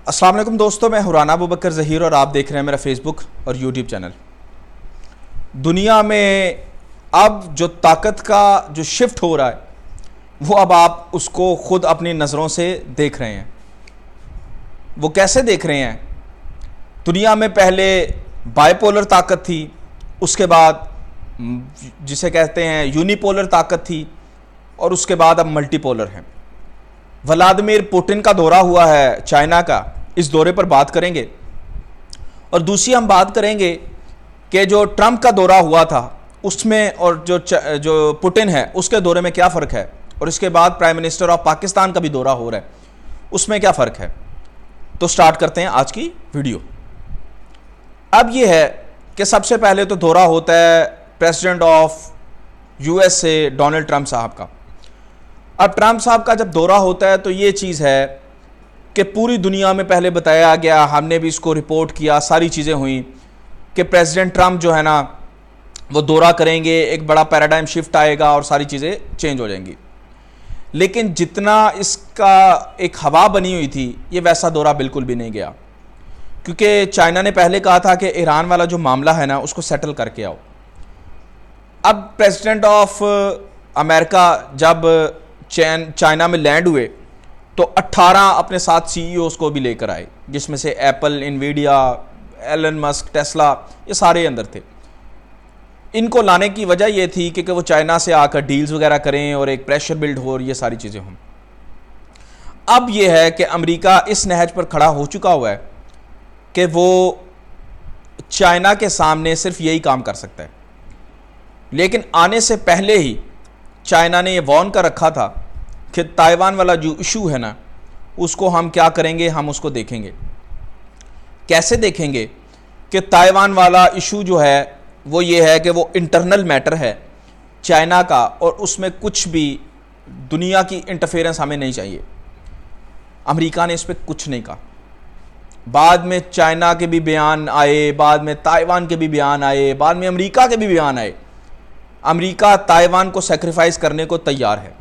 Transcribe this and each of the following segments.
السلام علیکم دوستوں، میں حرانہ ابوبکر ظہیر اور آپ دیکھ رہے ہیں میرا فیس بک اور یوٹیوب چینل۔ دنیا میں اب جو طاقت کا جو شفٹ ہو رہا ہے وہ اب آپ اس کو خود اپنی نظروں سے دیکھ رہے ہیں۔ وہ کیسے دیکھ رہے ہیں؟ دنیا میں پہلے بائی پولر طاقت تھی، اس کے بعد جسے کہتے ہیں یونی پولر طاقت تھی، اور اس کے بعد اب ملٹی پولر ہیں۔ ولادیمیر پوٹن کا دورہ ہوا ہے چائنا کا، اس دورے پر بات کریں گے۔ اور دوسری ہم بات کریں گے کہ جو ٹرمپ کا دورہ ہوا تھا اس میں اور جو پوٹن ہے اس کے دورے میں کیا فرق ہے، اور اس کے بعد پرائم منسٹر آف پاکستان کا بھی دورہ ہو رہا ہے، اس میں کیا فرق ہے۔ تو سٹارٹ کرتے ہیں آج کی ویڈیو۔ اب یہ ہے کہ سب سے پہلے تو دورہ ہوتا ہے president of U S A Donald Trump صاحب کا۔ اب ٹرمپ صاحب کا جب دورہ ہوتا ہے تو یہ چیز ہے کہ پوری دنیا میں پہلے بتایا گیا، ہم نے بھی اس کو رپورٹ کیا، ساری چیزیں ہوئیں کہ پریزیڈنٹ ٹرمپ جو ہے نا وہ دورہ کریں گے، ایک بڑا پیراڈائم شفٹ آئے گا اور ساری چیزیں چینج ہو جائیں گی۔ لیکن جتنا اس کا ایک ہوا بنی ہوئی تھی یہ ویسا دورہ بالکل بھی نہیں گیا، کیونکہ چائنا نے پہلے کہا تھا کہ ایران والا جو معاملہ ہے نا اس کو سیٹل کر کے آؤ۔ اب پریزیڈنٹ آف امریکہ جب چائنا میں لینڈ ہوئے تو 18 اپنے ساتھ سی ای اوز کو بھی لے کر آئے، جس میں سے ایپل، انویڈیا، ایلن مسک، ٹیسلا، یہ سارے اندر تھے۔ ان کو لانے کی وجہ یہ تھی کہ وہ چائنا سے آ کر ڈیلز وغیرہ کریں اور ایک پریشر بلڈ ہو اور یہ ساری چیزیں ہوں۔ اب یہ ہے کہ امریکہ اس نہج پر کھڑا ہو چکا ہوا ہے کہ وہ چائنا کے سامنے صرف یہی کام کر سکتا ہے، لیکن آنے سے پہلے ہی چائنا نے یہ وارن کر رکھا تھا کہ تائیوان والا جو ایشو ہے نا اس کو ہم کیا کریں گے، ہم اس کو دیکھیں گے۔ کیسے دیکھیں گے؟ کہ تائیوان والا ایشو جو ہے وہ یہ ہے کہ وہ انٹرنل میٹر ہے چائنا کا، اور اس میں کچھ بھی دنیا کی انٹرفیرنس ہمیں نہیں چاہیے۔ امریکہ نے اس پہ کچھ نہیں کہا۔ بعد میں چائنا کے بھی بیان آئے، بعد میں تائیوان کے بھی بیان آئے، بعد میں امریکہ کے بھی بیان آئے۔ امریکہ تائیوان کو سیکریفائز کرنے کو تیار ہے،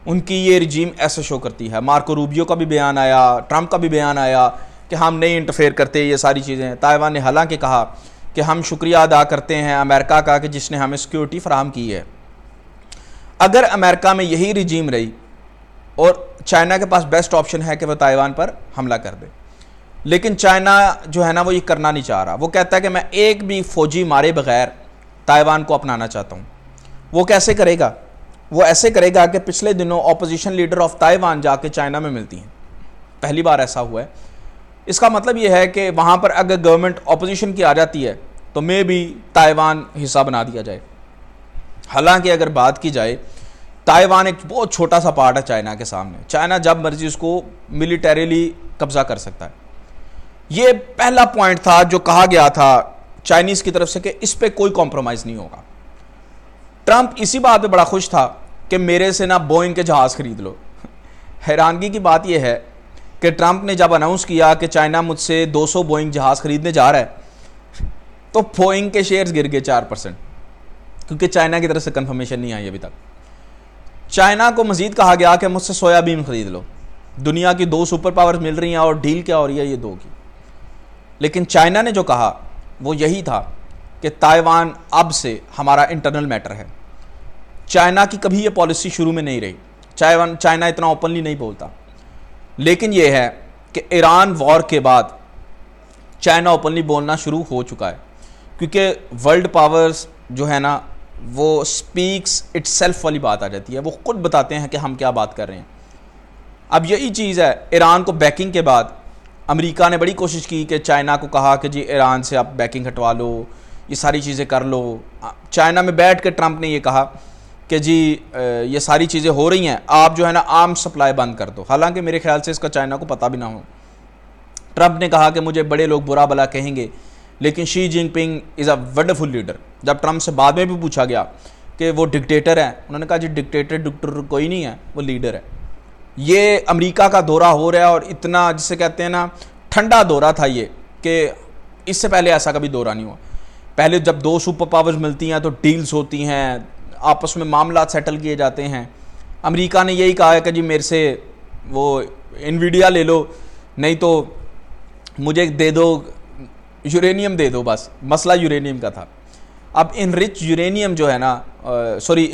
ان کی یہ رجیم ایسے شو کرتی ہے۔ مارکو روبیو کا بھی بیان آیا، ٹرمپ کا بھی بیان آیا کہ ہم نہیں انٹرفیئر کرتے، یہ ساری چیزیں۔ تائیوان نے حالانکہ کہا کہ ہم شکریہ ادا کرتے ہیں امریکہ کا کہ جس نے ہمیں سیکیورٹی فراہم کی ہے۔ اگر امریکہ میں یہی رجیم رہی اور چائنا کے پاس بیسٹ آپشن ہے کہ وہ تائیوان پر حملہ کر دے، لیکن چائنا جو ہے نا وہ یہ کرنا نہیں چاہ رہا۔ وہ کہتا ہے کہ میں ایک بھی فوجی مارے بغیر تائیوان کو اپنانا چاہتا ہوں۔ وہ کیسے کرے گا؟ وہ ایسے کرے گا کہ پچھلے دنوں اپوزیشن لیڈر آف تائیوان جا کے چائنا میں ملتی ہیں، پہلی بار ایسا ہوا ہے۔ اس کا مطلب یہ ہے کہ وہاں پر اگر گورنمنٹ اپوزیشن کی آ جاتی ہے تو میں بھی تائیوان حصہ بنا دیا جائے۔ حالانکہ اگر بات کی جائے تائیوان ایک بہت چھوٹا سا پارٹ ہے چائنا کے سامنے، چائنا جب مرضی اس کو ملیٹریلی قبضہ کر سکتا ہے۔ یہ پہلا پوائنٹ تھا جو کہا گیا تھا چائنیز کی طرف سے کہ اس پہ کوئی کمپرومائز نہیں ہوگا۔ ٹرمپ اسی بات پہ بڑا خوش تھا کہ میرے سے نہ بوئنگ کے جہاز خرید لو۔ حیرانگی کی بات یہ ہے کہ ٹرمپ نے جب اناؤنس کیا کہ چائنا مجھ سے 200 بوئنگ جہاز خریدنے جا رہا ہے تو بوئنگ کے شیئرز گر گئے 4%، کیونکہ چائنا کی طرف سے کنفرمیشن نہیں آئی ابھی تک۔ چائنا کو مزید کہا گیا کہ مجھ سے سویا بین خرید لو، دنیا کی 2 سپر پاورز مل رہی ہیں اور ڈیل کیا ہو رہی ہے یہ 2 کی۔ لیکن چائنا نے جو کہا وہ یہی تھا کہ تائیوان اب سے ہمارا انٹرنل میٹر ہے۔ چائنا کی کبھی یہ پالیسی شروع میں نہیں رہی، چائنا اتنا اوپنلی نہیں بولتا، لیکن یہ ہے کہ ایران وار کے بعد چائنا اوپنلی بولنا شروع ہو چکا ہے، کیونکہ ورلڈ پاورز جو ہے نا وہ سپیکس اٹ سیلف والی بات آ جاتی ہے، وہ خود بتاتے ہیں کہ ہم کیا بات کر رہے ہیں۔ اب یہی چیز ہے، ایران کو بیکنگ کے بعد امریکہ نے بڑی کوشش کی کہ چائنا کو کہا کہ جی ایران سے آپ بیکنگ ہٹوا لو، یہ ساری چیزیں کر لو۔ چائنا میں بیٹھ کے ٹرمپ نے یہ کہا کہ جی یہ ساری چیزیں ہو رہی ہیں، آپ جو ہے نا آرم سپلائی بند کر دو۔ حالانکہ میرے خیال سے اس کا چائنا کو پتہ بھی نہ ہو۔ ٹرمپ نے کہا کہ مجھے بڑے لوگ برا بلا کہیں گے، لیکن شی جن پنگ از اے ونڈرفل لیڈر۔ جب ٹرمپ سے بعد میں بھی پوچھا گیا کہ وہ ڈکٹیٹر ہیں، انہوں نے کہا جی ڈکٹیٹر کوئی نہیں ہے، وہ لیڈر ہے۔ یہ امریکہ کا دورہ ہو رہا ہے، اور اتنا جسے کہتے ہیں نا ٹھنڈا دورہ تھا یہ، کہ اس سے پہلے ایسا کبھی دورہ نہیں ہوا۔ پہلے جب 2 سپر پاورز ملتی ہیں تو ڈیلز ہوتی ہیں، آپس میں معاملات سیٹل کیے جاتے ہیں۔ امریکہ نے یہی کہا ہے کہ جی میرے سے وہ انویڈیا لے لو، نہیں تو مجھے دے دو یورینیم دے دو، بس مسئلہ یورینیم کا تھا۔ اب انرچ یورینیم جو ہے نا، سوری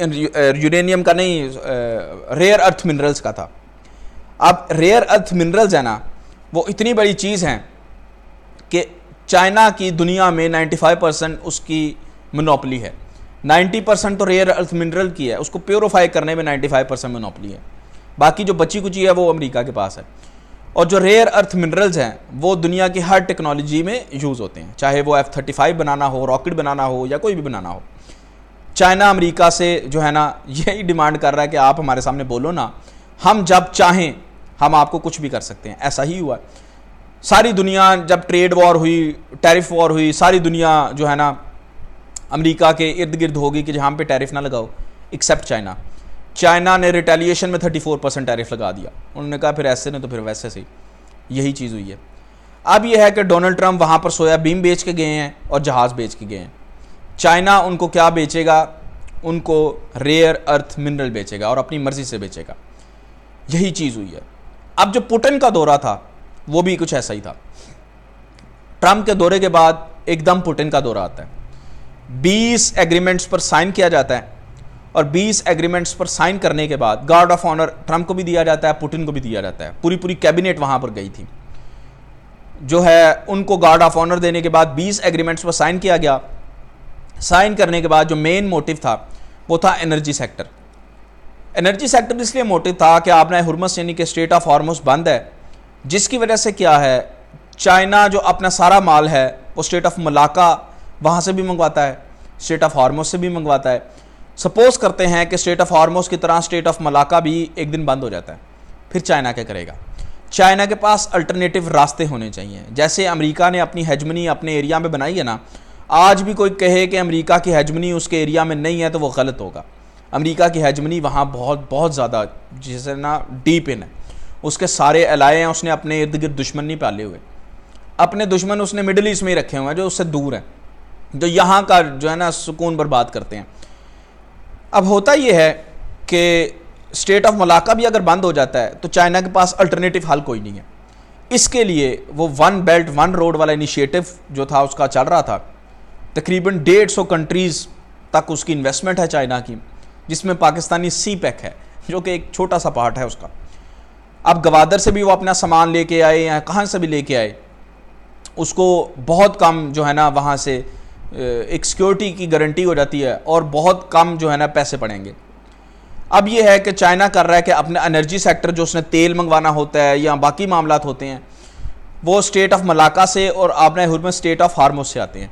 یورینیم کا نہیں، ریئر ارتھ منرلز کا تھا۔ اب ریئر ارتھ منرلز ہے نا، وہ اتنی بڑی چیز ہیں کہ چائنا کی دنیا میں 95% اس کی مونوپلی ہے۔ 90% تو ریئر ارتھ منرل کی ہے، اس کو پیوریفائی کرنے میں 95% مونوپلی ہے، باقی جو بچی کچی ہے وہ امریکہ کے پاس ہے۔ اور جو ریئر ارتھ منرلز ہیں وہ دنیا کی ہر ٹیکنالوجی میں یوز ہوتے ہیں، چاہے وہ F-35 بنانا ہو، راکٹ بنانا ہو، یا کوئی بھی بنانا ہو۔ چائنا امریکہ سے جو ہے نا یہی ڈیمانڈ کر رہا ہے کہ آپ ہمارے سامنے بولو نا، ہم جب چاہیں ہم آپ کو کچھ بھی کر سکتے ہیں۔ ایسا ہی ہوا، ساری دنیا جب ٹریڈ وار ہوئی، ٹیرف وار ہوئی، ساری دنیا جو ہے نا امریکہ کے ارد گرد ہوگی کہ جہاں پہ ٹیرف نہ لگاؤ ایکسیپٹ چائنا۔ چائنا نے ریٹیلیشن میں 34% ٹیرف لگا دیا، انہوں نے کہا پھر ایسے نے تو پھر ویسے سے، یہی چیز ہوئی ہے۔ اب یہ ہے کہ ڈونلڈ ٹرمپ وہاں پر سویا بین بیچ کے گئے ہیں اور جہاز بیچ کے گئے ہیں۔ چائنا ان کو کیا بیچے گا؟ ان کو ریئر ارتھ منرل بیچے گا اور اپنی مرضی سے بیچے گا، یہی چیز ہوئی ہے۔ اب جو پوٹن کا دورہ تھا وہ بھی کچھ ایسا ہی تھا۔ ٹرمپ کے دورے کے بعد ایک دم پوٹن کا دورہ آتا ہے، 20 ایگریمنٹس پر سائن کیا جاتا ہے، اور 20 ایگریمنٹس پر سائن کرنے کے بعد گارڈ آف آنر ٹرمپ کو بھی دیا جاتا ہے، پوٹن کو بھی دیا جاتا ہے۔ پوری کیبنٹ وہاں پر گئی تھی، جو ہے ان کو گارڈ آف آنر دینے کے بعد 20 ایگریمنٹس پر سائن کیا گیا۔ سائن کرنے کے بعد جو مین موٹیو تھا وہ تھا انرجی سیکٹر۔ انرجی سیکٹر اس لیے موٹیو تھا کہ آپ نے ہرمز یعنی کہ اسٹریٹ آف ہارمز بند ہے، جس کی وجہ سے کیا ہے، چائنا جو اپنا سارا مال ہے وہ اسٹریٹ آف ملاکا وہاں سے بھی منگواتا ہے، اسٹریٹ آف ہارمز سے بھی منگواتا ہے۔ سپوز کرتے ہیں کہ اسٹریٹ آف ہارمز کی طرح اسٹریٹ آف ملاکا بھی ایک دن بند ہو جاتا ہے، پھر چائنا کیا کرے گا؟ چائنا کے پاس الٹرنیٹیو راستے ہونے چاہیے۔ جیسے امریکہ نے اپنی ہیجمنی اپنے ایریا میں بنائی ہے نا، آج بھی کوئی کہے کہ امریکہ کی ہیجمنی اس کے ایریا میں نہیں ہے تو وہ غلط ہوگا۔ امریکہ کی ہیجمنی وہاں بہت زیادہ جسے نا ڈیپ ان ہے، اس کے سارے الائے ہیں، اس نے اپنے ارد گرد دشمن نہیں پالے ہوئے، اپنے دشمن اس نے مڈل ایسٹ میں ہی رکھے ہوئے ہیں جو اس سے دور ہیں، جو یہاں کا جو ہے نا سکون برباد کرتے ہیں۔ اب ہوتا یہ ہے کہ اسٹیٹ آف ملاکا بھی اگر بند ہو جاتا ہے تو چائنا کے پاس الٹرنیٹیو حل کوئی نہیں ہے۔ اس کے لیے وہ ون بیلٹ ون روڈ والا انیشیٹو جو تھا اس کا چل رہا تھا، تقریباً 150 کنٹریز تک اس کی انویسٹمنٹ ہے چائنا کی، جس میں پاکستانی سی پیک ہے جو کہ ایک چھوٹا سا پارٹ ہے اس کا۔ اب گوادر سے بھی وہ اپنا سامان لے کے آئے یا کہاں سے بھی لے کے آئے، اس کو بہت کم جو ہے نا وہاں سے ایک سیکیورٹی کی گارنٹی ہو جاتی ہے اور بہت کم جو ہے نا پیسے پڑیں گے۔ اب یہ ہے کہ چائنا کر رہا ہے کہ اپنا انرجی سیکٹر جو اس نے تیل منگوانا ہوتا ہے یا باقی معاملات ہوتے ہیں وہ اسٹیٹ آف ملاکا سے اور آپ نے ہرمز اسٹیٹ آف ہارمز سے آتے ہیں۔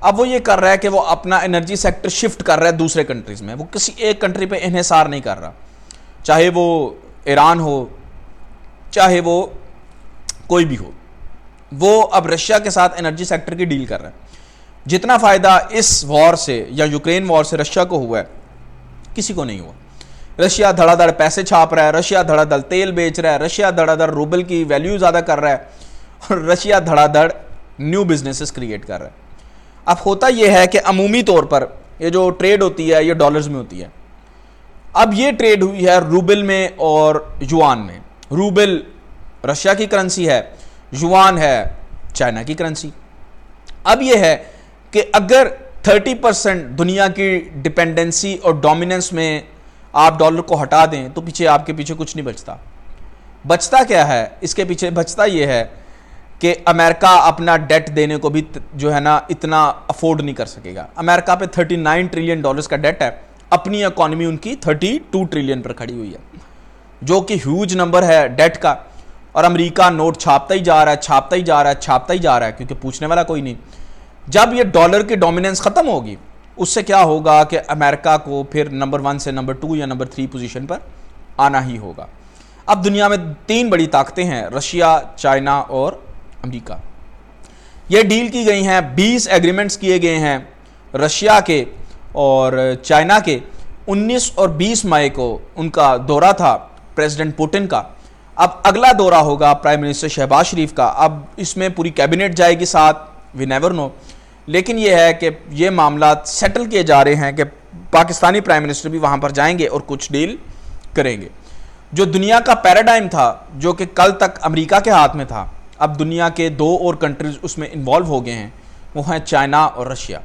اب وہ یہ کر رہا ہے کہ وہ اپنا انرجی سیکٹر شفٹ کر رہا ہے دوسرے کنٹریز میں، وہ کسی ایک کنٹری پہ انحصار نہیں کر رہا، چاہے وہ ایران ہو چاہے وہ کوئی بھی ہو، وہ اب رشیا کے ساتھ انرجی سیکٹر کی ڈیل کر رہا ہے۔ جتنا فائدہ اس وار سے یا یوکرین وار سے رشیا کو ہوا ہے کسی کو نہیں ہوا۔ رشیا دھڑا دھڑ پیسے چھاپ رہا ہے، رشیا دھڑا دھڑ تیل بیچ رہا ہے، رشیا دھڑا دھڑ روبل کی ویلیو زیادہ کر رہا ہے، اور رشیا دھڑا دھڑ نیو بزنسز کریٹ کر رہا ہے۔ اب ہوتا یہ ہے کہ عمومی طور پر یہ جو ٹریڈ ہوتی ہے یہ ڈالرز میں ہوتی ہے۔ اب یہ ٹریڈ ہوئی ہے روبل میں اور یوان میں۔ روبل رشیا کی کرنسی ہے، یوان ہے چائنا کی کرنسی۔ اب یہ ہے کہ اگر 30% دنیا کی ڈپینڈنسی اور ڈومیننس میں آپ ڈالر کو ہٹا دیں تو پیچھے آپ کے پیچھے کچھ نہیں بچتا۔ بچتا کیا ہے؟ اس کے پیچھے بچتا یہ ہے کہ امریکہ اپنا ڈیٹ دینے کو بھی جو ہے نا اتنا افورڈ نہیں کر سکے گا۔ امریکہ پہ 39 ٹریلین ڈالرز کا ڈیٹ ہے، اپنی اکانومی ان کی 32 ٹریلین پر کھڑی ہوئی ہے، جو کہ ہیوج نمبر ہے ڈیٹ کا، اور امریکہ نوٹ چھاپتا ہی جا رہا ہے، چھاپتا ہی جا رہا ہے، چھاپتا ہی جا رہا ہے، کیونکہ پوچھنے والا کوئی نہیں۔ جب یہ ڈالر کی ڈومیننس ختم ہوگی اس سے کیا ہوگا کہ امریکہ کو پھر نمبر 1 سے نمبر 2 یا نمبر 3 پوزیشن پر آنا ہی ہوگا۔ اب دنیا میں 3 بڑی طاقتیں ہیں، رشیا، چائنا اور امریکہ۔ یہ ڈیل کی گئی ہیں، 20 ایگریمنٹس کیے گئے ہیں رشیا کے اور چائنا کے۔ 19 اور 20 مئی کو ان کا دورہ تھا پریزیڈنٹ پوٹن کا۔ اب اگلا دورہ ہوگا پرائم منسٹر شہباز شریف کا۔ اب اس میں پوری کیبنٹ جائے گی ساتھ، وی نیور نو، لیکن یہ ہے کہ یہ معاملات سیٹل کیے جا رہے ہیں کہ پاکستانی پرائم منسٹر بھی وہاں پر جائیں گے اور کچھ ڈیل کریں گے۔ جو دنیا کا پیراڈائم تھا جو کہ کل تک امریکہ کے ہاتھ میں تھا، اب دنیا کے 2 اور کنٹریز اس میں انوالو ہو گئے ہیں، وہ ہیں چائنا اور رشیا۔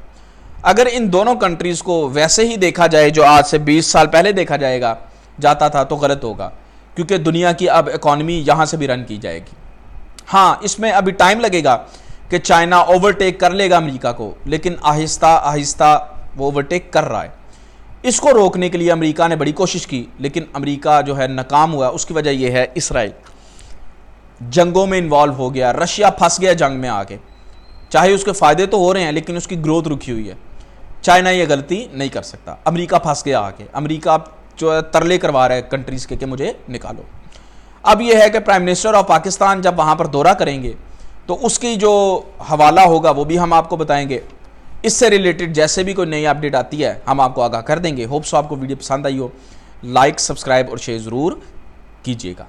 اگر ان دونوں کنٹریز کو ویسے ہی دیکھا جائے جو آج سے 20 سال پہلے دیکھا جاتا تھا تو غلط ہوگا، کیونکہ دنیا کی اب اکانومی یہاں سے بھی رن کی جائے گی۔ ہاں اس میں ابھی ٹائم لگے گا کہ چائنا اوورٹیک کر لے گا امریکہ کو، لیکن آہستہ آہستہ وہ اوورٹیک کر رہا ہے۔ اس کو روکنے کے لیے امریکہ نے بڑی کوشش کی، لیکن امریکہ جو ہے ناکام ہوا۔ اس کی وجہ یہ ہے اسرائیل جنگوں میں انوالو ہو گیا، رشیا پھنس گیا جنگ میں آ کے، چاہے اس کے فائدے تو ہو رہے ہیں لیکن اس کی گروتھ رکی ہوئی ہے۔ چائنا یہ غلطی نہیں کر سکتا، امریکہ پھنس گیا آ کے، امریکہ جو ہے ترلے کروا رہا ہے کنٹریز کے کہ مجھے نکالو۔ اب یہ ہے کہ پرائم منسٹر آف پاکستان جب وہاں پر دورہ کریں گے تو اس کی جو حوالہ ہوگا وہ بھی ہم آپ کو بتائیں گے۔ اس سے ریلیٹڈ جیسے بھی کوئی نئی اپڈیٹ آتی ہے ہم آپ کو آگاہ کر دیں گے۔ ہوپ سو آپ کو ویڈیو پسند آئی ہو، لائک سبسکرائب اور شیئر ضرور کیجیے گا۔